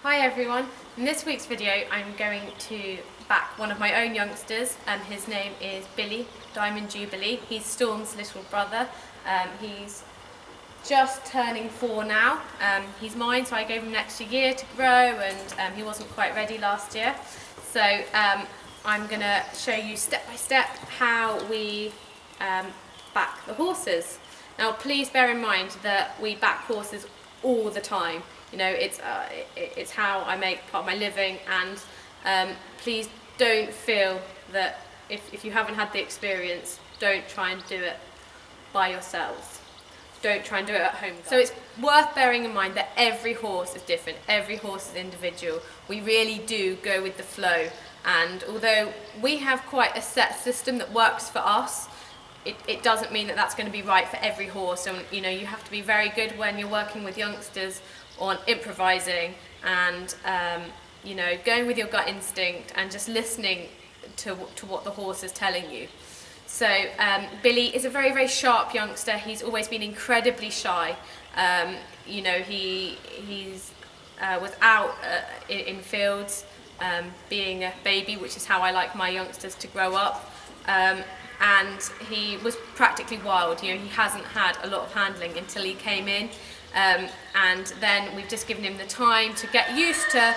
Hi everyone, in this week's video I'm going to back one of my own youngsters. His name is Billy, Diamond Jubilee. He's Storm's little brother. He's just turning 4 now. He's mine, so I gave him an extra year to grow, and he wasn't quite ready last year. So I'm going to show you step by step how we back the horses. Now please bear in mind that we back horses all the time. You know, it's how I make part of my living, and please don't feel that if you haven't had the experience, don't try and do it by yourselves. Don't try and do it at home. So it's worth bearing in mind that every horse is different, every horse is individual. We really do go with the flow, and although we have quite a set system that works for us, it doesn't mean that that's going to be right for every horse. And you know, you have to be very good when you're working with youngsters on improvising and you know, going with your gut instinct and just listening to what the horse is telling you. So Billy is a very, very sharp youngster. He's always been incredibly shy. You know, he's was out in fields being a baby, which is how I like my youngsters to grow up. And he was practically wild. You know, he hasn't had a lot of handling until he came in. And then we've just given him the time to get used to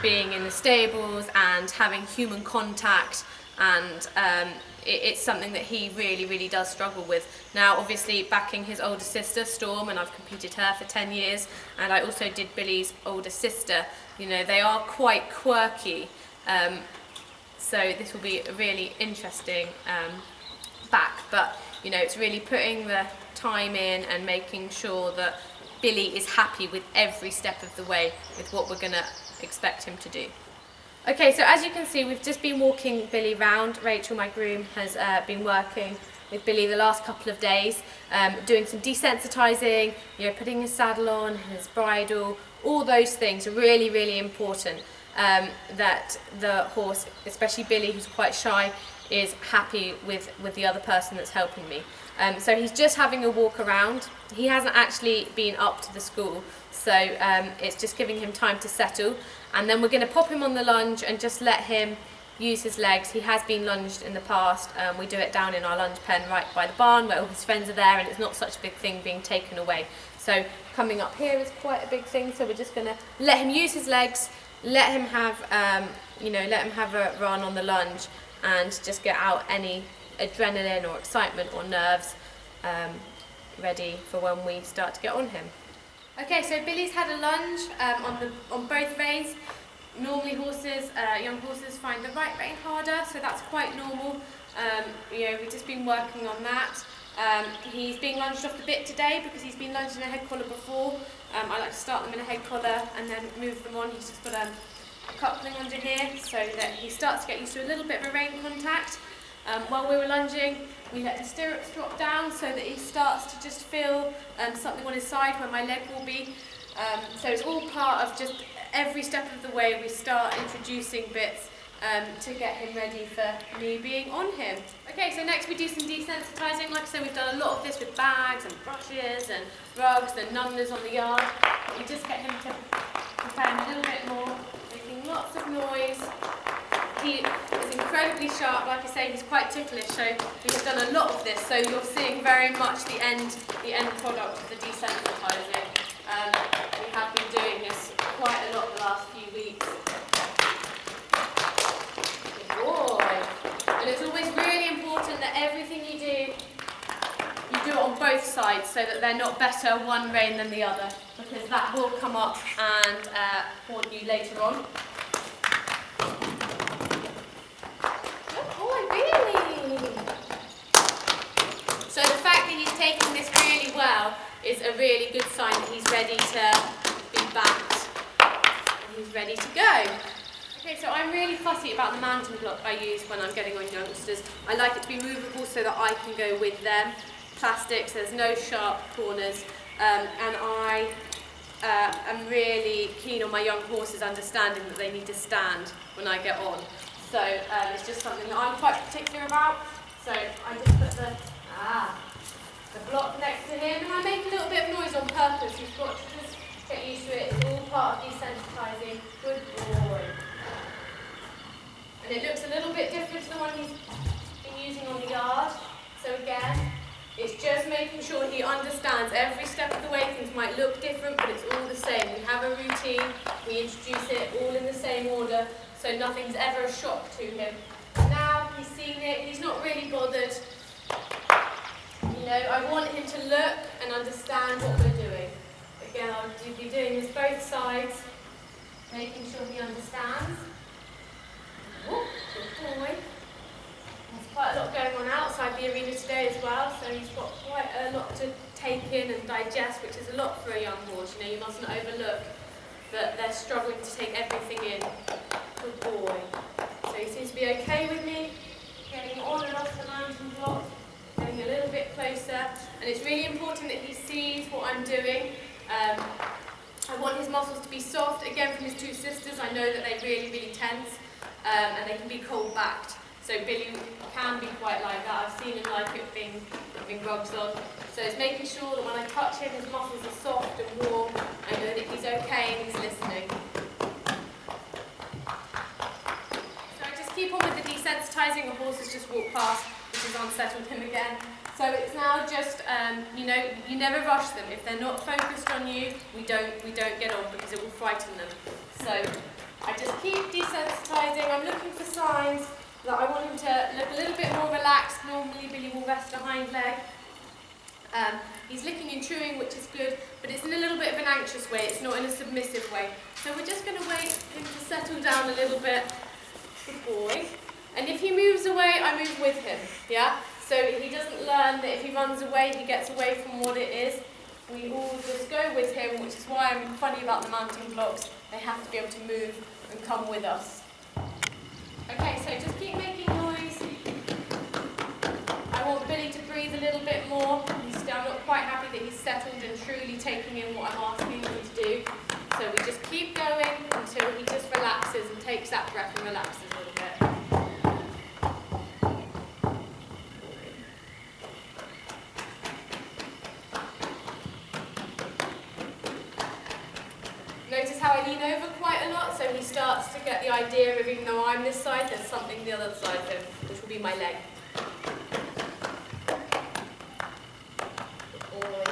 being in the stables and having human contact, and it's something that he really, really does struggle with. Now obviously backing his older sister Storm, and I've competed her for 10 years, and I also did Billy's older sister. You know, they are quite quirky, so this will be a really interesting back, but you know, it's really putting the time in and making sure that Billy is happy with every step of the way with what we're going to expect him to do. Okay, so as you can see, we've just been walking Billy round. Rachel, my groom, has been working with Billy the last couple of days, doing some desensitizing, you know, putting his saddle on, his bridle. All those things are really, really important, that the horse, especially Billy, who's quite shy, is happy with the other person that's helping me. So he's just having a walk around. He hasn't actually been up to the school, so it's just giving him time to settle, and then we're going to pop him on the lunge and just let him use his legs. He has been lunged in the past. We do it down in our lunge pen right by the barn where all his friends are there, and it's not such a big thing being taken away. So coming up here is quite a big thing, so we're just going to let him use his legs, let him have you know, let him have a run on the lunge, and just get out any adrenaline or excitement or nerves ready for when we start to get on him. Okay, so Billy's had a lunge on both reins. Normally horses, young horses find the right rein harder, so that's quite normal. You know, we've just been working on that. He's being lunged off the bit today because he's been lunged in a head collar before. I like to start them in a head collar and then move them on. He's just got a coupling under here so that he starts to get used to a little bit of a rein contact. While we were lunging, we let the stirrups drop down so that he starts to just feel something on his side where my leg will be. So it's all part of just every step of the way we start introducing bits to get him ready for me being on him. Okay, so next we do some desensitizing. Like I said, we've done a lot of this with bags and brushes and rugs and numbers on the yard. We just get him to prepare a little bit more, making lots of noise. He is incredibly sharp. Like I say, he's quite ticklish, so we have done a lot of this. So you're seeing very much the end product of the desensitizing. We have been doing this quite a lot the last few weeks. Good boy. And it's always really important that everything you do it on both sides so that they're not better one rein than the other, because that will come up and haunt you later on. So the fact that he's taking this really well is a really good sign that he's ready to be backed and he's ready to go. Okay, so I'm really fussy about the mountain block I use when I'm getting on youngsters. I like it to be movable so that I can go with them. Plastics, there's no sharp corners, and I am really keen on my young horses understanding that they need to stand when I get on. So it's just something that I'm quite particular about. So I just put the block next to him, and I make a little bit of noise on purpose. You've got to just get used to it. It's all part of desensitizing. might look different, but it's all the same. We have a routine, we introduce it all in the same order, so nothing's ever a shock to him. Now he's seen it, he's not really bothered. You know, I want him to look and understand what we're doing. Again, I'll be doing this both sides, making sure he understands. Oh, good boy. There's quite a lot going on outside the arena today as well, so he's got quite a lot to take in and digest, which is a lot for a young horse. You know, you mustn't overlook that they're struggling to take everything in. Good boy. So he seems to be okay with me, getting on and off the mountain block, getting a little bit closer, and it's really important that he sees what I'm doing. I want his muscles to be soft. Again, from his two sisters, I know that they really, really tense, and they can be cold-backed. So Billy can be quite like that. I've seen him like it being rubbed on. So it's making sure that when I touch him, his muscles are soft and warm. I know that he's okay and he's listening. So I just keep on with the desensitizing. A horse has just walked past, which has unsettled him again. So it's now just, you know, you never rush them. If they're not focused on you, we don't get on because it will frighten them. So I just keep desensitizing. I'm looking for signs that I want him to look a little bit more relaxed. Normally Billy will rest a hind leg. He's licking and chewing, which is good, but it's in a little bit of an anxious way. It's not in a submissive way. So we're just going to wait him to settle down a little bit. Good boy. And if he moves away, I move with him. Yeah? So he doesn't learn that if he runs away, he gets away from what it is. We all just go with him, which is why I'm funny about the mounting blocks. They have to be able to move and come with us. Okay, so just keep making noise. I want Billy to breathe a little bit more. I'm not quite happy that he's settled and truly taking in what I'm asking him to do. So we just keep going until he just relaxes and takes that breath and relaxes a little bit. Notice how I lean over quite a lot, so he starts to get the idea of, even though I'm this side, there's something the other side of him, which will be my leg. Good boy.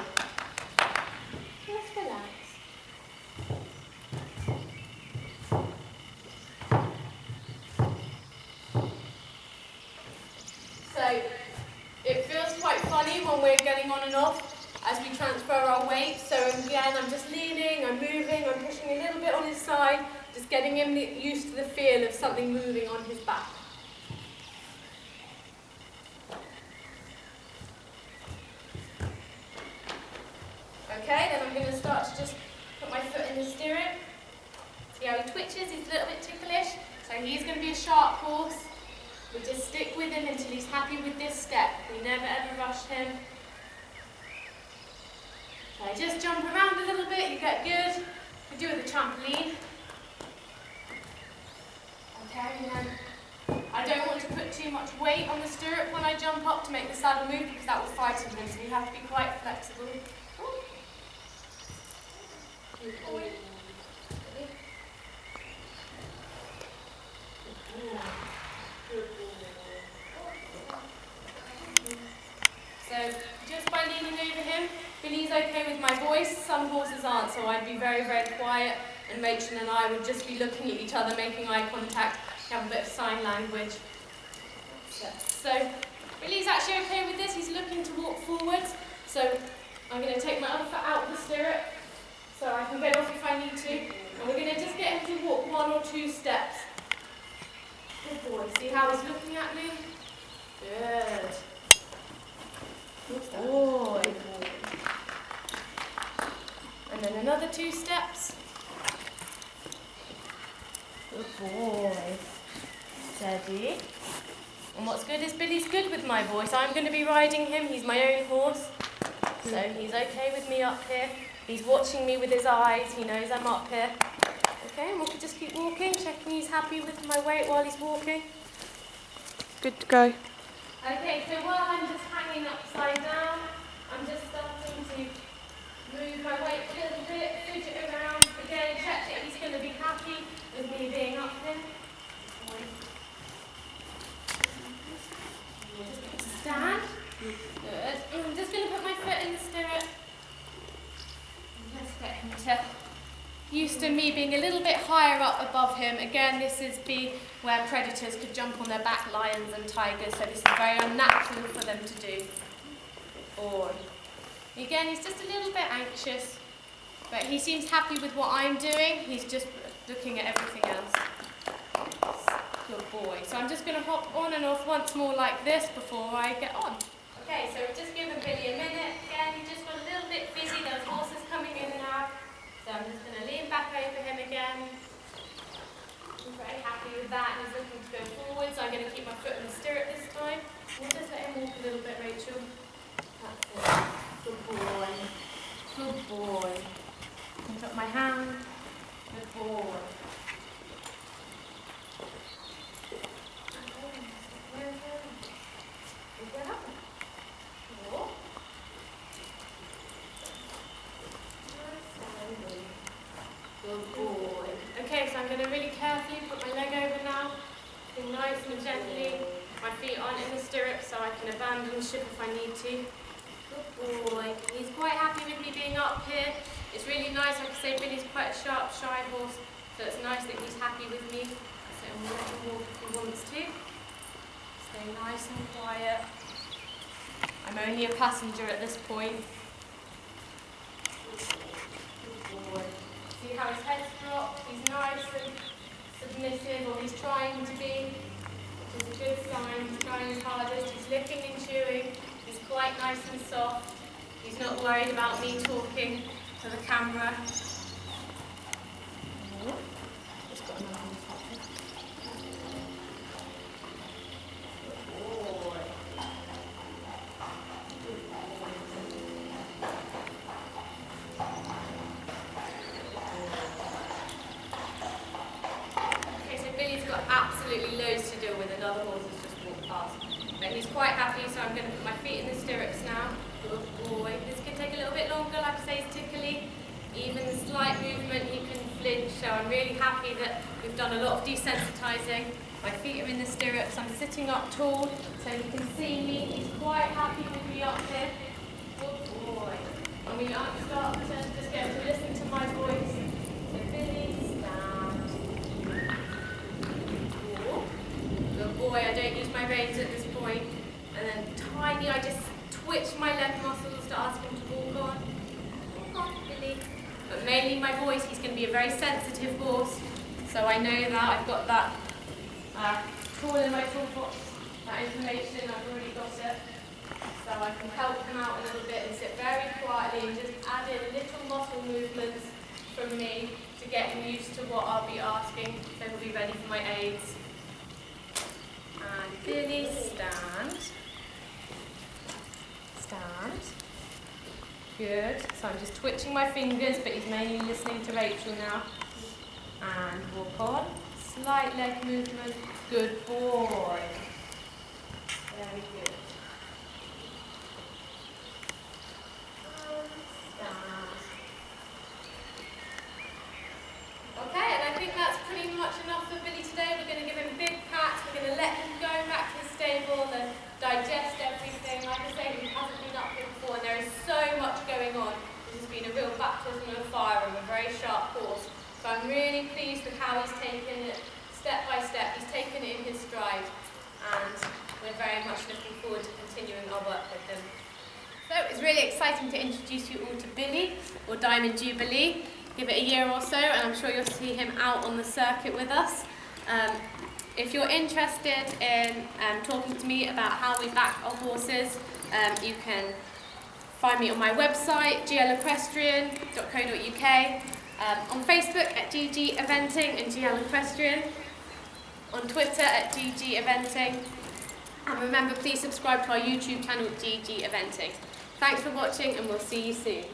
Just relax. So, it feels quite funny when we're getting on and off as we transfer our weight. So again, I'm just leaning, I'm moving, I'm pushing a little bit on his side, just getting him used to the feel of something moving on his back. Okay, then I'm going to start to just put my foot in the stirrup. See how he twitches? He's a little bit ticklish. So he's going to be a sharp horse. We just stick with him until he's happy with this step. We never ever rush him. Okay, just jump around a little bit, you get good. We do it with a trampoline. Okay, and then I don't want to put too much weight on the stirrup when I jump up to make the saddle move because that will frighten him, so you have to be quite flexible. Good boy. So, just by leaning over him, Billy's okay with my voice. Some horses aren't, so I'd be very, very quiet, and Machen and I would just be looking at each other, making eye contact, have a bit of sign language. So, Billy's actually okay with this. He's looking to walk forwards, so I'm going to take my other foot out of the stirrup, so I can get off if I need to, and we're going to just get him to walk 1 or 2 steps. Good boy. See how he's looking at me? Good. Good boy. And then another 2 steps. Good boy. Steady. And what's good is Billy's good with my voice. I'm going to be riding him. He's my own horse. So he's okay with me up here. He's watching me with his eyes. He knows I'm up here. Okay, and we can just keep walking, checking he's happy with my weight while he's walking. Good to go. Okay, so while I'm just hanging upside down, I'm just starting to move my weight a little bit, fidget around. Again, check that he's going to be happy with me being up here. Stand. Good. And I'm just going to put my foot in the stirrup. used to me being a little bit higher up above him. Again, this is where predators could jump on their back, lions and tigers, so this is very unnatural for them to do. Or, again, he's just a little bit anxious, but he seems happy with what I'm doing. He's just looking at everything else. Good boy. So I'm just going to hop on and off once more like this before I get on. Okay, so we've just given Billy a minute. Again, he just got a little bit busy. There's horses coming in and out. So I'm just going to lean back over him again. I'm very happy with that. He's looking to go forward, so I'm going to keep my foot in the stirrup this time. We'll just let him walk a little bit, Rachel. That's it. Good boy. Good boy. I'll drop my hand. Good boy. Good boy. Okay, so I'm going to really carefully put my leg over now, nice and gently. My feet aren't in the stirrup, so I can abandon ship if I need to. Good boy. He's quite happy with me being up here. It's really nice. Like I say, Billy's quite a sharp, shy horse, so it's nice that he's happy with me. So I'm going to let him walk if he wants to. Stay nice and quiet. I'm only a passenger at this point. Good boy. See how his head's dropped? He's nice and submissive, or he's trying to be, which is a good sign. He's trying his hardest. He's licking and chewing. He's quite nice and soft. He's not worried about me talking to the camera. Just got another one. Absolutely loads to deal with. Another horse has just walked past. But he's quite happy, so I'm going to put my feet in the stirrups now. Good boy. This can take a little bit longer, like I say, it's tickly. Even the slight movement, he can flinch. So I'm really happy that we've done a lot of desensitizing. My feet are in the stirrups. I'm sitting up tall, so he can see me. He's quite happy with me up here. Good boy. And we start to just get to listen to my voice. So Billy, stand. Good boy, I don't use my reins at this point. And then tiny, I just twitch my leg muscles to ask him to walk on. Walk on, Billy. But mainly my voice, he's going to be a very sensitive horse. So I know that, I've got that tool in my toolbox, that information, I've already got it. So I can help him out a little bit and sit very quietly and just add in little muscle movements from me to get him used to what I'll be asking. So he'll be ready for my aids. And Billy, stand. Stand. Good. So I'm just twitching my fingers, but he's mainly listening to Rachel now. And walk on. Slight leg movement. Good boy. Very good. And stand. Okay, and I think that's pretty much enough for Billy today. We're going to give him big pats. We're going to let him go back to his stable and digest everything. Like I say, he hasn't been up here before, and there is so much going on. This has been a real baptism of fire and a very sharp horse. So I'm really pleased with how he's taken it step by step. He's taken it in his stride, and we're very much looking forward to continuing our work with him. So it's really exciting to introduce you all to Billy, or Diamond Jubilee. Give it a year or so, and I'm sure you'll see him out on the circuit with us. If you're interested in talking to me about how we back our horses, you can find me on my website, glequestrian.co.uk, on Facebook at GG Eventing and GL Equestrian, on Twitter at GG Eventing, and remember, please subscribe to our YouTube channel, GG Eventing. Thanks for watching, and we'll see you soon.